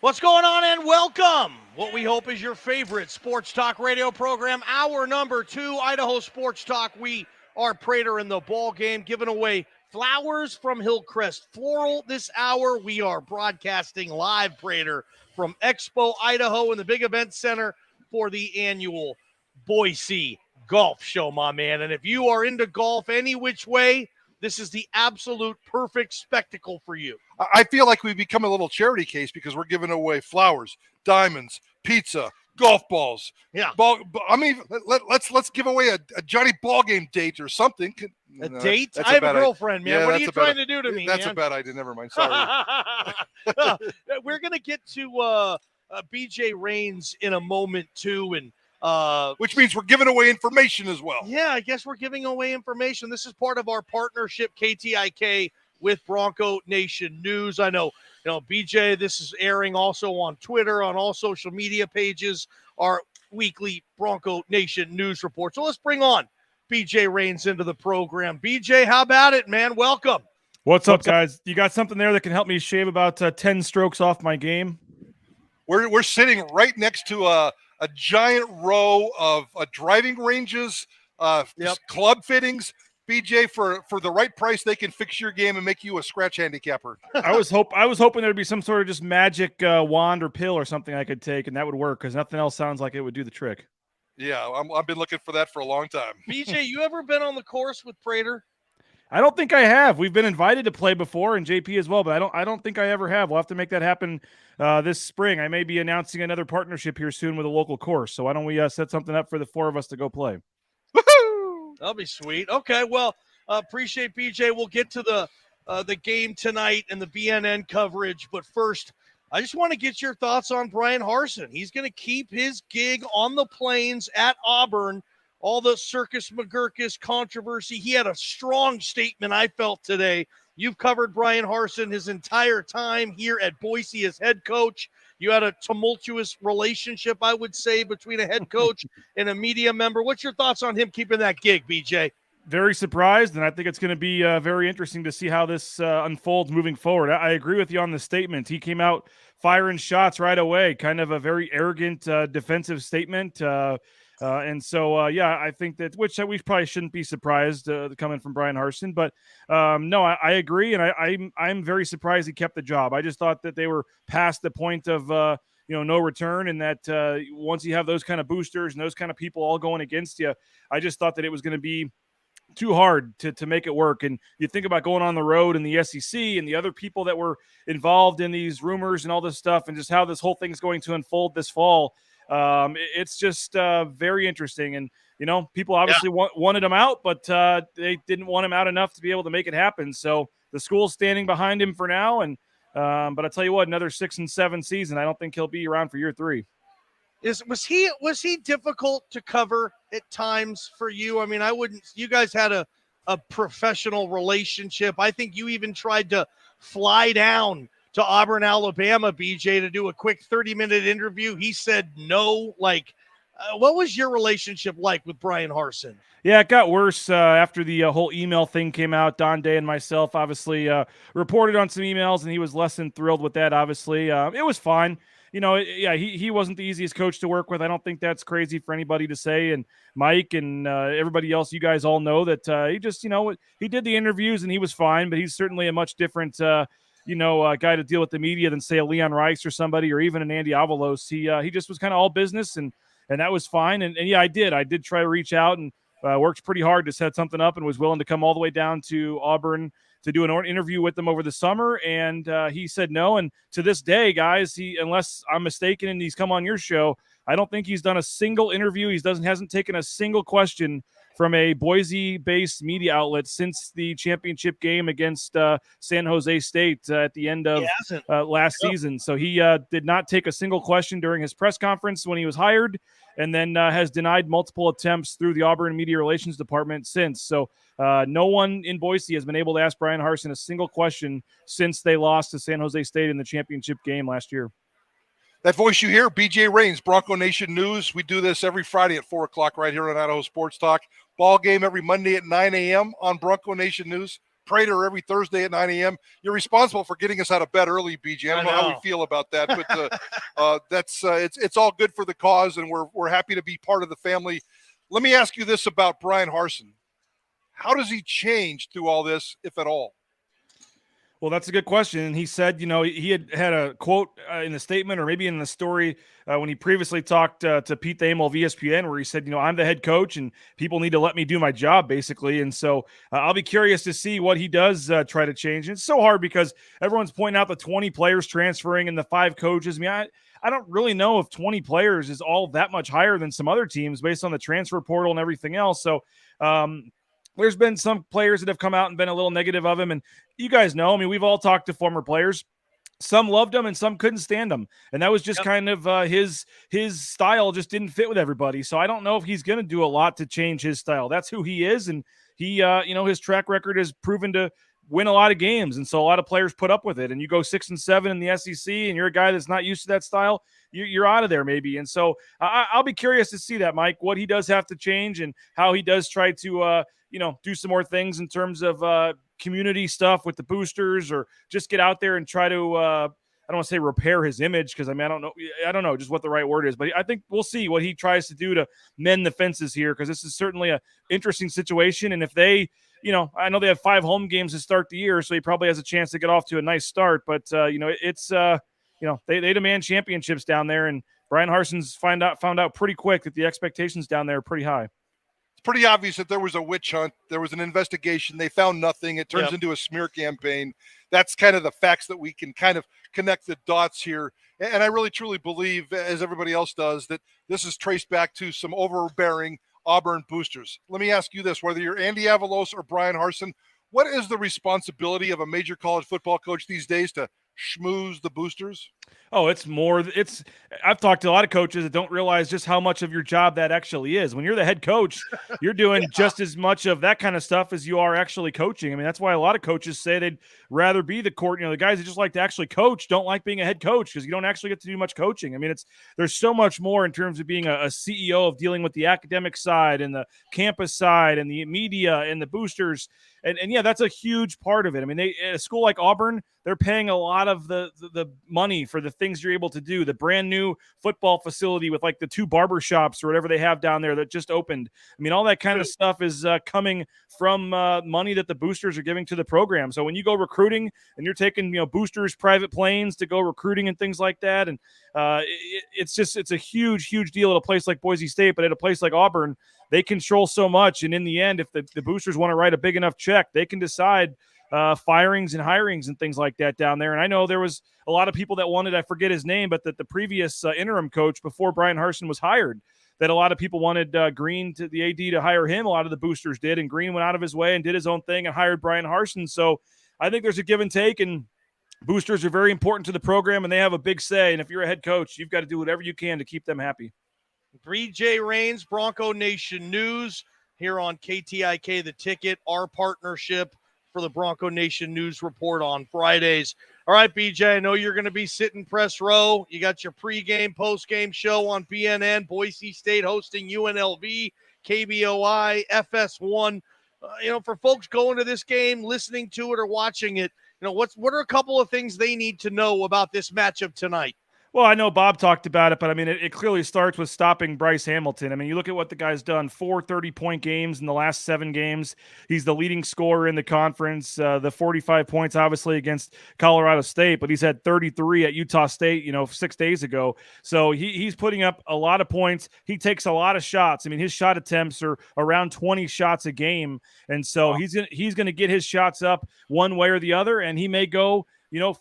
What's going on, and welcome. What we hope is your favorite sports talk radio program, hour number 2, Idaho Sports Talk. We are Prater in the ball game, giving away flowers from Hillcrest Floral this hour. We are broadcasting live, Prater, from Expo, Idaho in the big event center for the annual Boise Golf Show, my man. And if you are into golf any which way, this is the absolute perfect spectacle for you. I feel like we've become a little charity case because we're giving away flowers, diamonds, pizza, golf balls. Yeah. Let's give away a Johnny Ballgame date or something. A date? I have a girlfriend, man. What are you trying to do to me, That's man? a bad idea. Never mind. Sorry. We're going to get to BJ Rains in a moment, too, and which means we're giving away information as well. Yeah, I guess we're giving away information. This is part of our partnership, KTIK, with Bronco Nation News. I know, BJ, this is airing also on Twitter, on all social media pages, our weekly Bronco Nation News report. So let's bring on BJ Rains into the program. BJ, how about it, man? Welcome. What's up, guys? You got something there that can help me shave about 10 strokes off my game? We're sitting right next to a giant row of driving ranges, club fittings. BJ, for the right price, they can fix your game and make you a scratch handicapper. I was hoping there'd be some sort of just magic wand or pill or something I could take, and that would work because nothing else sounds like it would do the trick. Yeah, I've been looking for that for a long time. BJ, you ever been on the course with Prater? I don't think I have. We've been invited to play before, and JP as well, but I don't think I ever have. We'll have to make that happen this spring. I may be announcing another partnership here soon with a local course. So why don't we set something up for the four of us to go play? Woohoo! That'll be sweet. Okay, well, appreciate BJ. We'll get to the game tonight and the BNN coverage, but first, I just want to get your thoughts on Bryan Harsin. He's going to keep his gig on the plains at Auburn. All the Circus McGurkus controversy. He had a strong statement, I felt, today. You've covered Bryan Harsin his entire time here at Boise as head coach. You had a tumultuous relationship, I would say, between a head coach and a media member. What's your thoughts on him keeping that gig, BJ? Very surprised, and I think it's going to be very interesting to see how this unfolds moving forward. I agree with you on the statement. He came out firing shots right away, kind of a very arrogant defensive statement. And so, I think that, which we probably shouldn't be surprised coming from Bryan Harsin, but no, I agree. And I'm very surprised he kept the job. I just thought that they were past the point of, no return. And that once you have those kind of boosters and those kind of people all going against you, I just thought that it was going to be too hard to make it work. And you think about going on the road in the SEC and the other people that were involved in these rumors and all this stuff and just how this whole thing's going to unfold this fall. It's just very interesting. And, people obviously wanted him out, but they didn't want him out enough to be able to make it happen. So the school's standing behind him for now. And but I tell you what, another 6 and 7 season, I don't think he'll be around for year 3. Was he difficult to cover at times for you? I mean, you guys had a professional relationship. I think you even tried to fly down to Auburn, Alabama, BJ, to do a quick 30-minute interview. He said no. What was your relationship like with Bryan Harsin? Yeah, it got worse after the whole email thing came out. Don Day and myself obviously reported on some emails, and he was less than thrilled with that, obviously. It was fine. He wasn't the easiest coach to work with. I don't think that's crazy for anybody to say. And Mike and everybody else, you guys all know that he just, he did the interviews and he was fine, but he's certainly a much different, guy to deal with the media than, say, a Leon Rice or somebody, or even an Andy Avalos. He just was kind of all business, and that was fine. And yeah, I did try to reach out and worked pretty hard to set something up and was willing to come all the way down to Auburn to do an interview with them over the summer, and he said no. And to this day, guys, unless I'm mistaken and he's come on your show, I don't think he's done a single interview. Hasn't taken a single question from a Boise-based media outlet since the championship game against San Jose State at the end of last season. So he did not take a single question during his press conference when he was hired, and then has denied multiple attempts through the Auburn Media Relations Department since. So no one in Boise has been able to ask Bryan Harsin a single question since they lost to San Jose State in the championship game last year. That voice you hear, BJ Rains, Bronco Nation News. We do this every Friday at 4 o'clock right here on Idaho Sports Talk. Ball game every Monday at 9 a.m. on Bronco Nation News. Prater every Thursday at 9 a.m. You're responsible for getting us out of bed early, BJ. I don't know how we feel about that, but it's all good for the cause, and we're happy to be part of the family. Let me ask you this about Brian Harsin. How does he change through all this, if at all? Well, that's a good question. And he said, he had a quote in the statement or maybe in the story when he previously talked to Pete Thamel of ESPN, where he said, I'm the head coach and people need to let me do my job, basically. And so I'll be curious to see what he does try to change. And it's so hard because everyone's pointing out the 20 players transferring and the 5 coaches. I mean, I don't really know if 20 players is all that much higher than some other teams based on the transfer portal and everything else. So, there's been some players that have come out and been a little negative of him. And you guys know, I mean, we've all talked to former players. Some loved him and some couldn't stand him. And that was just kind of his style just didn't fit with everybody. So I don't know if he's going to do a lot to change his style. That's who he is. And he, his track record has proven to win a lot of games. And so a lot of players put up with it. And you go 6-7 in the SEC and you're a guy that's not used to that style, you're out of there maybe. And so I'll be curious to see that, Mike, what he does have to change and how he does try to, do some more things in terms of community stuff with the boosters, or just get out there and try to, I don't want to say repair his image, because I don't know just what the right word is, but I think we'll see what he tries to do to mend the fences here, because this is certainly an interesting situation. And if they, I know they have 5 home games to start the year, so he probably has a chance to get off to a nice start. But it's they demand championships down there, and Brian Harsin's found out pretty quick that the expectations down there are pretty high. It's pretty obvious that there was a witch hunt. There was an investigation. They found nothing. It turns into a smear campaign. That's kind of the facts that we can kind of connect the dots here. And I really, truly believe, as everybody else does, that this is traced back to some overbearing Auburn boosters. Let me ask you this, whether you're Andy Avalos or Brian Harsin, what is the responsibility of a major college football coach these days to schmooze the boosters? Oh, I've talked to a lot of coaches that don't realize just how much of your job that actually is. When you're the head coach, you're doing just as much of that kind of stuff as you are actually coaching. I mean, that's why a lot of coaches say they'd rather be the court. The guys that just like to actually coach don't like being a head coach, because you don't actually get to do much coaching. I mean, there's so much more in terms of being a CEO, of dealing with the academic side and the campus side and the media and the boosters. And yeah, that's a huge part of it. I mean, at a school like Auburn, they're paying a lot of the money for the things you're able to do. The brand new football facility with like the 2 barber shops or whatever they have down there that just opened. I mean, all that kind of stuff is coming from money that the boosters are giving to the program. So when you go recruiting and you're taking, boosters' private planes to go recruiting and things like that, and it's a huge, huge deal at a place like Boise State, but at a place like Auburn, they control so much. And in the end, if the boosters want to write a big enough check, they can decide firings and hirings and things like that down there. And I know there was a lot of people that wanted, I forget his name, but that the previous interim coach before Brian Harsin was hired, that a lot of people wanted Green, to the AD, to hire him. A lot of the boosters did, and Green went out of his way and did his own thing and hired Brian Harsin. So I think there's a give and take, and boosters are very important to the program, and they have a big say. And if you're a head coach, you've got to do whatever you can to keep them happy. BJ Rains, Bronco Nation News, here on KTIK, The Ticket, our partnership for the Bronco Nation News Report on Fridays. All right, BJ, I know you're going to be sitting press row. You got your pregame, postgame show on BNN, Boise State hosting UNLV, KBOI, FS1. For folks going to this game, listening to it or watching it, what are a couple of things they need to know about this matchup tonight? Well, I know Bob talked about it, but I mean, it clearly starts with stopping Bryce Hamilton. I mean, you look at what the guy's done, 4 30-point games in the last 7 games. He's the leading scorer in the conference, the 45 points, obviously, against Colorado State, but he's had 33 at Utah State, 6 days ago. So he's putting up a lot of points. He takes a lot of shots. I mean, his shot attempts are around 20 shots a game. And so he's going to get his shots up one way or the other, and he may go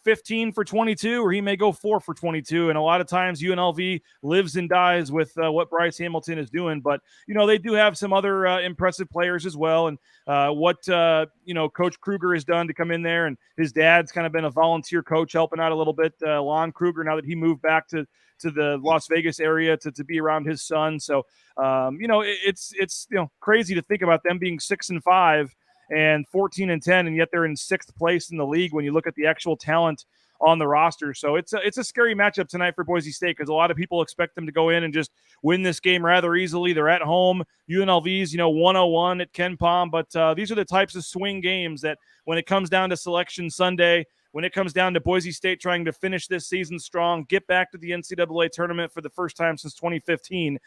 15 for 22, or he may go 4 for 22. And a lot of times UNLV lives and dies with what Bryce Hamilton is doing. But, they do have some other impressive players as well. And what Coach Kruger has done to come in there, and his dad's kind of been a volunteer coach helping out a little bit, Lon Kruger, now that he moved back to the Las Vegas area to be around his son. So, it's crazy to think about them being 6-5 and 14-10, and yet they're in 6th place in the league when you look at the actual talent on the roster. So it's a scary matchup tonight for Boise State because a lot of people expect them to go in and just win this game rather easily. They're at home. UNLV's 101 at Ken Palm, but these are the types of swing games that when it comes down to Selection Sunday, when it comes down to Boise State trying to finish this season strong, get back to the NCAA tournament for the first time since 2015.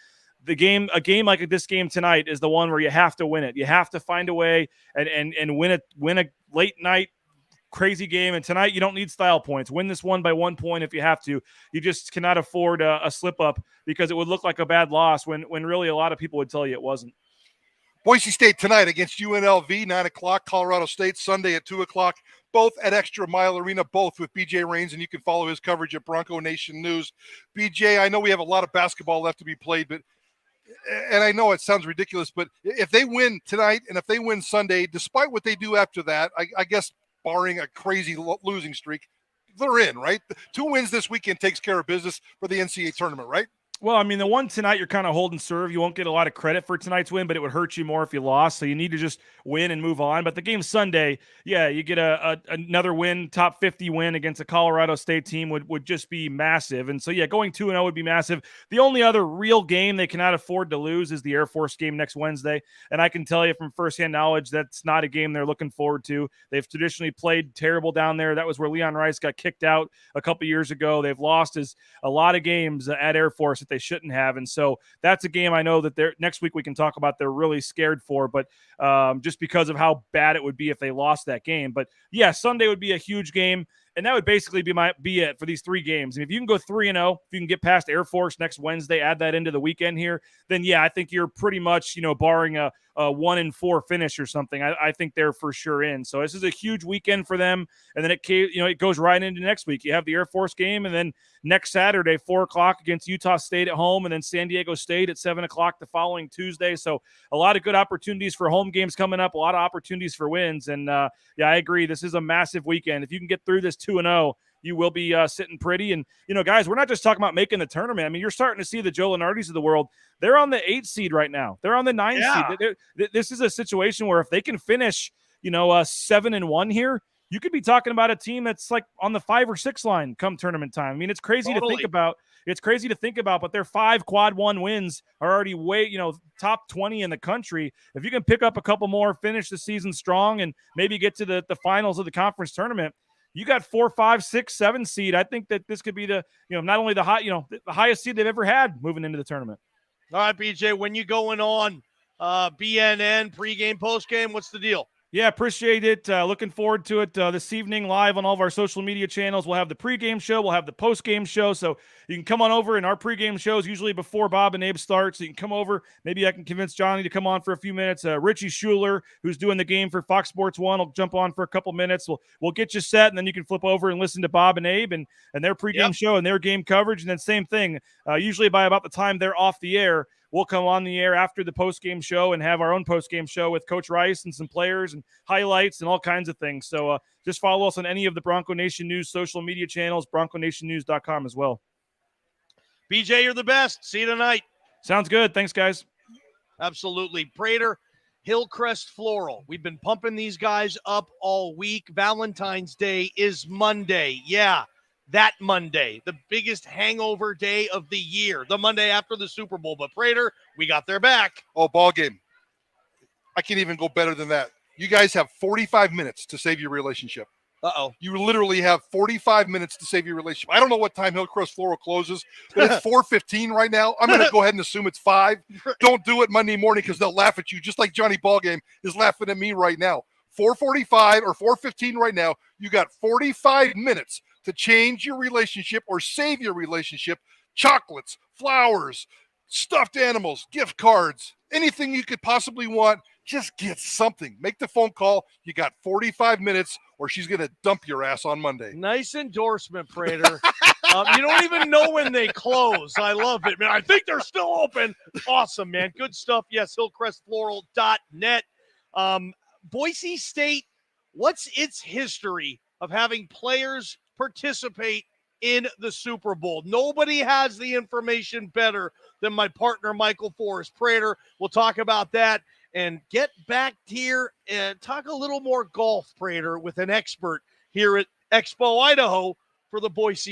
A game like this game tonight is the one where you have to win it. You have to find a way and win a late night crazy game. And tonight you don't need style points. Win this one by 1 point if you have to. You just cannot afford a slip up because it would look like a bad loss when really a lot of people would tell you it wasn't. Boise State tonight against UNLV, 9 o'clock. Colorado State Sunday at 2 o'clock. Both at Extra Mile Arena, both with BJ Rains, and you can follow his coverage at Bronco Nation News. BJ, I know we have a lot of basketball left to be played, and I know it sounds ridiculous, but if they win tonight and if they win Sunday, despite what they do after that, I guess barring a crazy losing streak, they're in, right? 2 wins this weekend takes care of business for the NCAA tournament, right? Well, I mean, the one tonight you're kind of holding serve. You won't get a lot of credit for tonight's win, but it would hurt you more if you lost. So you need to just win and move on. But the game Sunday, yeah, you get another win, top 50 win against a Colorado State team would just be massive. And so, yeah, going 2-0 would be massive. The only other real game they cannot afford to lose is the Air Force game next Wednesday. And I can tell you from firsthand knowledge that's not a game they're looking forward to. They've traditionally played terrible down there. That was where Leon Rice got kicked out a couple years ago. They've lost a lot of games at Air Force they shouldn't have. And so that's a game I know that they're next week we can talk about they're really scared for, but just because of how bad it would be if they lost that game. But yeah, Sunday would be a huge game. And that would basically be it for these 3 games. And if you can go 3-0, if you can get past Air Force next Wednesday, add that into the weekend here, then yeah, I think you're pretty much, barring a 1-4 finish or something, I think they're for sure in. So this is a huge weekend for them. And then it goes right into next week. You have the Air Force game, and then next Saturday, 4 o'clock against Utah State at home, and then San Diego State at 7 o'clock the following Tuesday. So a lot of good opportunities for home games coming up, a lot of opportunities for wins. And yeah, I agree. This is a massive weekend. If you can get through this 2-0, you will be sitting pretty. And, guys, we're not just talking about making the tournament. I mean, you're starting to see the Joe Lenardis of the world. They're on the 8 seed right now. They're on the 9 seed. This is a situation where if they can finish, 7-1 here, you could be talking about a team that's like on the 5 or 6 line come tournament time. I mean, it's crazy to think about. It's crazy to think about, but their 5 quad 1 wins are already way, top 20 in the country. If you can pick up a couple more, finish the season strong, and maybe get to the finals of the conference tournament, you got 4, 5, 6, 7 seed. I think that this could be the, not only the the highest seed they've ever had moving into the tournament. All right, BJ, when you going on BNN, pregame, postgame, what's the deal? Yeah, appreciate it. Looking forward to it this evening live on all of our social media channels. We'll have the pregame show. We'll have the postgame show. So you can come on over, and our pregame show is usually before Bob and Abe start. So you can come over. Maybe I can convince Johnny to come on for a few minutes. Richie Schuler, who's doing the game for Fox Sports 1, will jump on for a couple minutes. We'll get you set, and then you can flip over and listen to Bob and Abe and their pregame show and their game coverage. And then same thing, usually by about the time they're off the air, we'll come on the air after the post-game show and have our own post-game show with Coach Rice and some players and highlights and all kinds of things. So just follow us on any of the Bronco Nation News social media channels, bronconationnews.com as well. BJ, you're the best. See you tonight. Sounds good. Thanks, guys. Absolutely. Prater, Hillcrest Floral. We've been pumping these guys up all week. Valentine's Day is Monday. Yeah. That Monday, the biggest hangover day of the year, the Monday after the Super Bowl. But Prater, we got their back. Oh, ball game. I can't even go better than that. You guys have 45 minutes to save your relationship. Uh-oh. You literally have 45 minutes to save your relationship. I don't know what time Hillcrest Floral closes, but it's 4:15 right now. I'm going to go ahead and assume it's 5. Don't do it Monday morning because they'll laugh at you, just like Johnny Ballgame is laughing at me right now. 4:45 or 4:15 right now. You got 45 minutes to change your relationship or save your relationship. Chocolates, flowers, stuffed animals, gift cards, anything you could possibly want. Just get something. Make the phone call. You got 45 minutes or she's going to dump your ass on Monday. Nice endorsement, Prater. You don't even know when they close. I love it, man. I think they're still open. Awesome, man. Good stuff. Yes, hillcrestfloral.net. Boise State, what's its history of having players participate in the Super Bowl? Nobody has the information better than my partner, Michael Forrest. Prater, we'll talk about that and get back here and talk a little more golf, Prater, with an expert here at Expo Idaho for the Boise